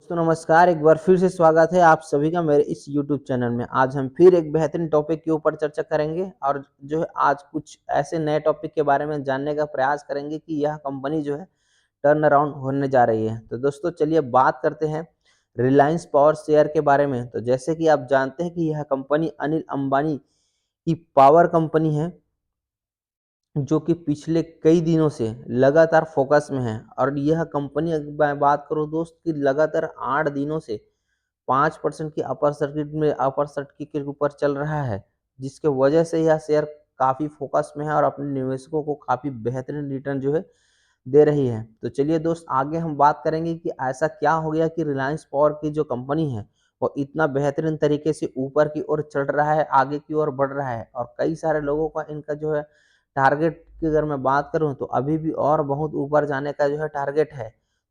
तो नमस्कार, एक बार फिर से स्वागत है आप सभी का मेरे इस यूट्यूब चैनल में। आज हम फिर एक बेहतरीन टॉपिक के ऊपर चर्चा करेंगे और जो है आज कुछ ऐसे नए टॉपिक के बारे में जानने का प्रयास करेंगे कि यह कंपनी जो है टर्न अराउंड होने जा रही है। तो दोस्तों चलिए बात करते हैं रिलायंस पावर शेयर के बारे में। तो जैसे कि आप जानते हैं कि यह कंपनी अनिल अंबानी की पावर कंपनी है, जो कि पिछले कई दिनों से लगातार फोकस में है। और यह कंपनी अगर मैं बात करूं दोस्त की लगातार 8 दिनों से 5% की अपर सर्किट के ऊपर चल रहा है, जिसके वजह से यह शेयर काफ़ी फोकस में है और अपने निवेशकों को काफ़ी बेहतरीन रिटर्न जो है दे रही है। तो चलिए दोस्त आगे हम बात करेंगे कि ऐसा क्या हो गया कि रिलायंस पावर की जो कंपनी है वो इतना बेहतरीन तरीके से ऊपर की ओर चढ़ रहा है, आगे की ओर बढ़ रहा है। और कई सारे लोगों का इनका जो है टारगेट की अगर मैं बात करूं तो अभी भी और बहुत ऊपर जाने का जो है टारगेट है।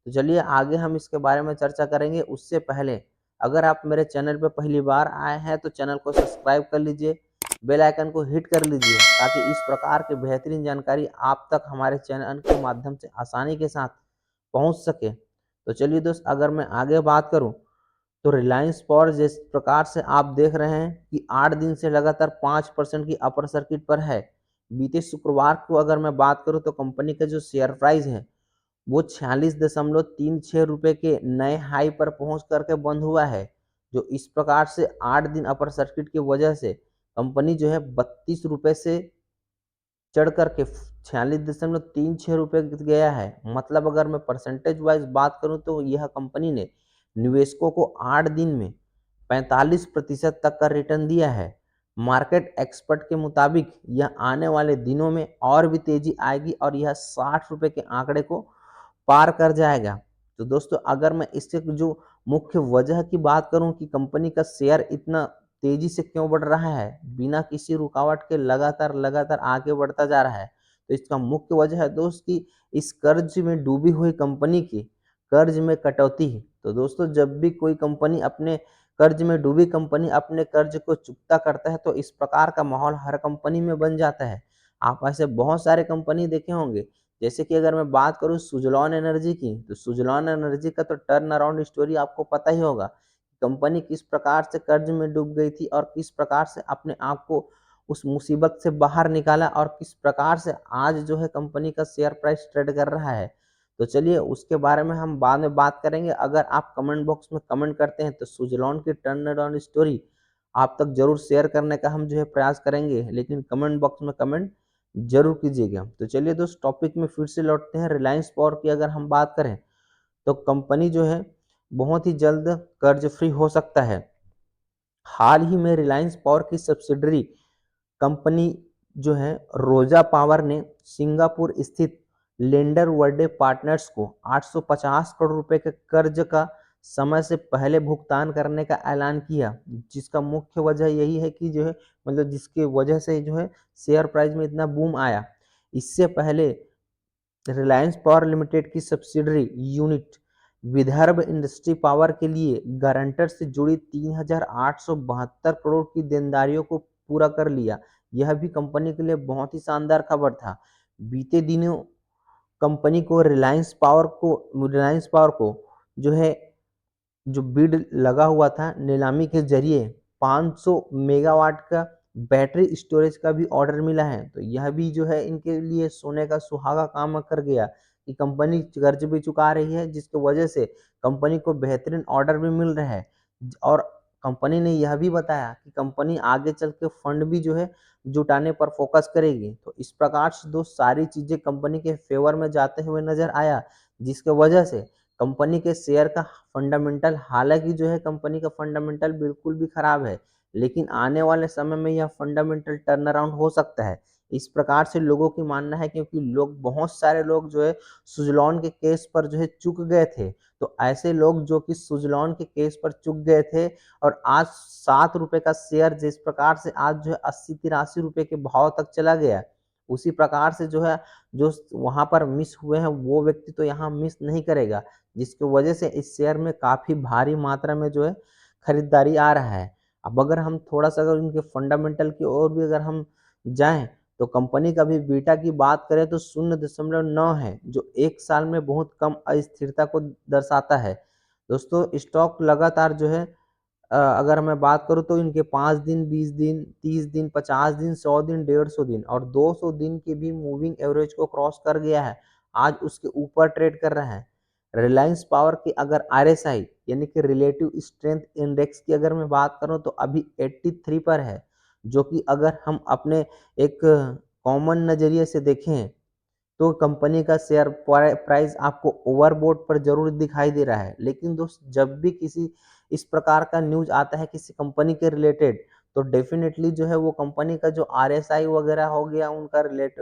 तो चलिए आगे हम इसके बारे में चर्चा करेंगे। उससे पहले अगर आप मेरे चैनल पर पहली बार आए हैं तो चैनल को सब्सक्राइब कर लीजिए, बेल आइकन को हिट कर लीजिए, ताकि इस प्रकार की बेहतरीन जानकारी आप तक हमारे चैनल के माध्यम से आसानी के साथ पहुंच सके। तो चलिए दोस्त अगर मैं आगे बात करूं तो रिलायंस पावर जिस प्रकार से आप देख रहे हैं कि 8 दिन से लगातार 5% की अपर सर्किट पर है। बीते शुक्रवार को अगर मैं बात करूं तो कंपनी का जो शेयर प्राइस है वो 46.36 रुपए के नए हाई पर पहुंच करके बंद हुआ है। जो इस प्रकार से 8 दिन अपर सर्किट की वजह से कंपनी जो है 32 रुपए से चढ़ करके 46.36 रुपए गया है। मतलब अगर मैं परसेंटेज वाइज बात करूं तो यह कंपनी ने निवेशकों को 8 दिन में 45% तक का रिटर्न दिया है। मार्केट एक्सपर्ट के मुताबिक यह आने वाले दिनों में और भी तेजी आएगी और यह 60 रुपए के आंकड़े को पार कर जाएगा। तो दोस्तों अगर मैं इससे जो मुख्य वजह की बात करूं कि कंपनी का शेयर इतना तेजी से क्यों बढ़ रहा है, बिना किसी रुकावट के लगातार लगातार आगे बढ़ता जा रहा है, तो इसका मुख्य वजह है दोस्त कि इस कर्ज में डूबी हुई कंपनी की कर्ज में कटौती है। तो दोस्तों जब भी कोई कंपनी अपने कर्ज में डूबी कंपनी अपने कर्ज को चुकता करता है तो इस प्रकार का माहौल हर कंपनी में बन जाता है। आप ऐसे बहुत सारे कंपनी देखे होंगे, जैसे कि अगर मैं बात करूं सुजलॉन एनर्जी की, तो सुजलॉन एनर्जी का तो टर्न अराउंड स्टोरी आपको पता ही होगा। कंपनी किस प्रकार से कर्ज में डूब गई थी और किस प्रकार से अपने आप को उस मुसीबत से बाहर निकाला और किस प्रकार से आज जो है कंपनी का शेयर प्राइस ट्रेड कर रहा है। तो चलिए उसके बारे में हम बाद में बात करेंगे। अगर आप कमेंट बॉक्स में कमेंट करते हैं तो सुजलॉन की टर्न अराउंड स्टोरी आप तक जरूर शेयर करने का हम जो है प्रयास करेंगे, लेकिन कमेंट बॉक्स में कमेंट जरूर कीजिएगा। तो चलिए दोस्त टॉपिक में फिर से लौटते हैं। रिलायंस पावर की अगर हम बात करें तो कंपनी जो है बहुत ही जल्द कर्ज फ्री हो सकता है। हाल ही में रिलायंस पावर की सब्सिडरी कंपनी जो है रोजा पावर ने सिंगापुर स्थित लेंडर वर्डे पार्टनर्स को 850 करोड़ रुपए के कर्ज का समय से पहले भुगतान करने का ऐलान किया, जिसका मुख्य वजह यही है कि जो है मतलब जिसकी वजह से जो है शेयर प्राइस में इतना बूम आया। इससे पहले रिलायंस पावर लिमिटेड की subsidiary unit Vidarbha industry power के लिए गारंटर से जुड़ी 3,872 करोड़ की देनदारियों को पूरा कर लिया। यह भी कंपनी के लिए बहुत ही शानदार खबर था। बीते दिनों कंपनी को रिलायंस पावर को जो है जो बिड लगा हुआ था नीलामी के जरिए 500 मेगावाट का बैटरी स्टोरेज का भी ऑर्डर मिला है। तो यह भी जो है इनके लिए सोने का सुहागा काम कर गया कि कंपनी कर्ज भी चुका रही है, जिसकी वजह से कंपनी को बेहतरीन ऑर्डर भी मिल रहा है। और कंपनी ने यह भी बताया कि कंपनी आगे चल के फंड भी जो है जुटाने पर फोकस करेगी। तो इस प्रकार से दो सारी चीजें कंपनी के फेवर में जाते हुए नजर आया, जिसके वजह से कंपनी के शेयर का फंडामेंटल, हालांकि जो है कंपनी का फंडामेंटल बिल्कुल भी खराब है, लेकिन आने वाले समय में यह फंडामेंटल टर्न अराउंड हो सकता है। इस प्रकार से लोगों की मानना है, क्योंकि लोग बहुत सारे लोग जो है सुजलॉन के केस पर जो है चूक गए थे। तो ऐसे लोग जो कि सुजलॉन के केस पर चूक गए थे और आज 7 रुपए का शेयर जिस प्रकार से आज जो है 80-83 रुपए के भाव तक चला गया, उसी प्रकार से जो है जो वहां पर मिस हुए हैं वो व्यक्ति तो यहाँ मिस नहीं करेगा, जिसकी वजह से इस शेयर में काफी भारी मात्रा में जो है खरीदारी आ रहा है। अब अगर हम थोड़ा सा अगर उनके फंडामेंटल की ओर भी अगर हम जाएं तो कंपनी का भी बीटा की बात करें तो 0.9 है, जो एक साल में बहुत कम अस्थिरता को दर्शाता है। दोस्तों स्टॉक लगातार जो है अगर मैं बात करूँ तो इनके 5 दिन, 20 दिन, 30 दिन, 50 दिन, 100 दिन, 150 दिन और 200 दिन की भी मूविंग एवरेज को क्रॉस कर गया है। आज उसके ऊपर ट्रेड कर रहा है। रिलायंस पावर की अगर आरएसआई यानी कि रिलेटिव स्ट्रेंथ इंडेक्स की अगर मैं बात करूँ तो अभी 83 पर है, जो कि अगर हम अपने एक कॉमन नज़रिए से देखें तो कंपनी का शेयर प्राइस आपको ओवरबोट पर जरूर दिखाई दे रहा है। लेकिन दोस्त जब भी किसी इस प्रकार का न्यूज आता है किसी कंपनी के रिलेटेड, तो डेफिनेटली जो है वो कंपनी का जो आरएसआई वगैरह हो गया उनका रिलेट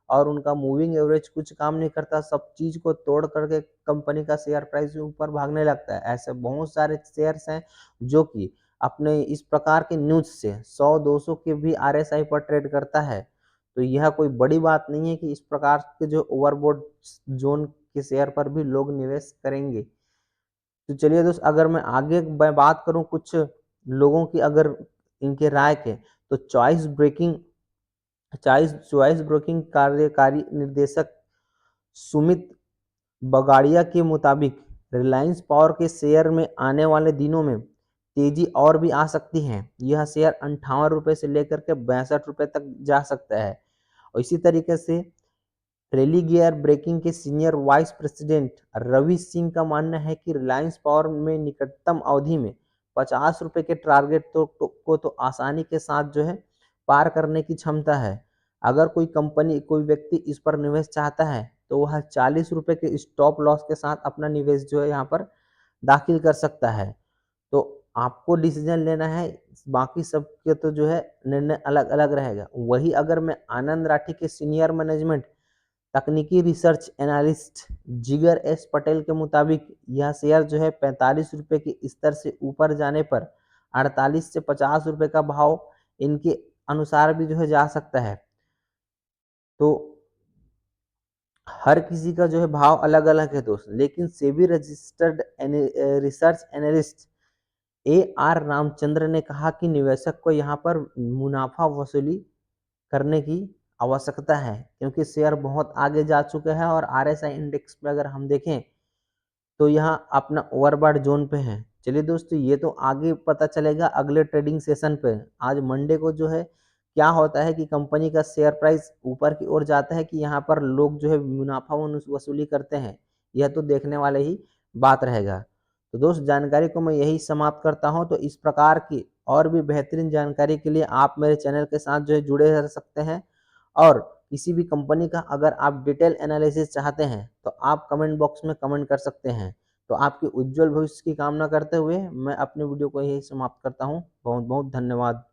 और उनका मूविंग एवरेज कुछ काम नहीं करता, सब चीज को तोड़ करके कंपनी का शेयर प्राइस ऊपर भागने लगता है। ऐसे बहुत सारे शेयर्स हैं जो कि अपने इस प्रकार के न्यूज से 100-200 के भी आरएसआई पर ट्रेड करता है। तो यह कोई बड़ी बात नहीं है कि इस प्रकार के जो ओवरबोट जोन के शेयर पर भी लोग निवेश करेंगे। तो चलिए दोस्त, अगर मैं आगे मैं बात करूं कुछ लोगों की अगर इनके राय के, तो चॉइस ब्रोकिंग कार्यकारी निर्देशक सुमित बगाड़िया के मुताबिक रिलायंस पावर के शेयर में आने वाले दिनों में तेजी और भी आ सकती है। यह शेयर 58 रुपए से लेकर के 62 रुपए तक जा सकता है। और इसी तरीके से रेली गियर ब्रेकिंग के senior vice president Ravi Singh का मानना है कि रिलायंस पावर में निकटतम अवधि में 50 रुपए के टारगेट को तो आसानी के साथ जो है पार करने की क्षमता है। अगर कोई कंपनी कोई व्यक्ति इस पर निवेश चाहता है तो वह 40 रुपए के स्टॉप लॉस के साथ अपना निवेश जो है यहाँ पर दाखिल कर सकता है। तो आपको डिसीजन लेना है, बाकी सबके तो जो है निर्णय अलग अलग रहेगा। वही अगर मैं आनंद राठी के सीनियर मैनेजमेंट तकनीकी रिसर्च एनालिस्ट जिगर एस पटेल के मुताबिक यह शेयर जो है 45 रुपए के स्तर से ऊपर जाने पर 48 से 50 रुपए का भाव इनके अनुसार भी जो है जा सकता है। तो हर किसी का जो है भाव अलग अलग है दोस्त, लेकिन SEBI registered research analyst AR Ramchandra ने कहा कि निवेशक को यहाँ पर मुनाफा वसूली करने की आवश्यकता है, क्योंकि शेयर बहुत आगे जा चुके हैं और RSI इंडेक्स पे अगर हम देखें तो यहाँ अपना ओवरबॉट जोन पे है। चलिए दोस्तों, ये तो आगे पता चलेगा अगले ट्रेडिंग सेशन पे। आज मंडे को जो है क्या होता है कि कंपनी का शेयर प्राइस ऊपर की ओर जाता है कि यहाँ पर लोग जो है मुनाफा वसूली करते हैं, यह तो देखने वाले ही बात रहेगा। तो दोस्त, जानकारी को मैं यही समाप्त करता हूँ। तो इस प्रकार की और भी बेहतरीन जानकारी के लिए आप मेरे चैनल के साथ जो है जुड़े रह सकते हैं। और किसी भी कंपनी का अगर आप डिटेल एनालिसिस चाहते हैं तो आप कमेंट बॉक्स में कमेंट कर सकते हैं। तो आपके उज्जवल भविष्य की कामना करते हुए मैं अपने वीडियो को यही समाप्त करता हूँ। बहुत बहुत धन्यवाद।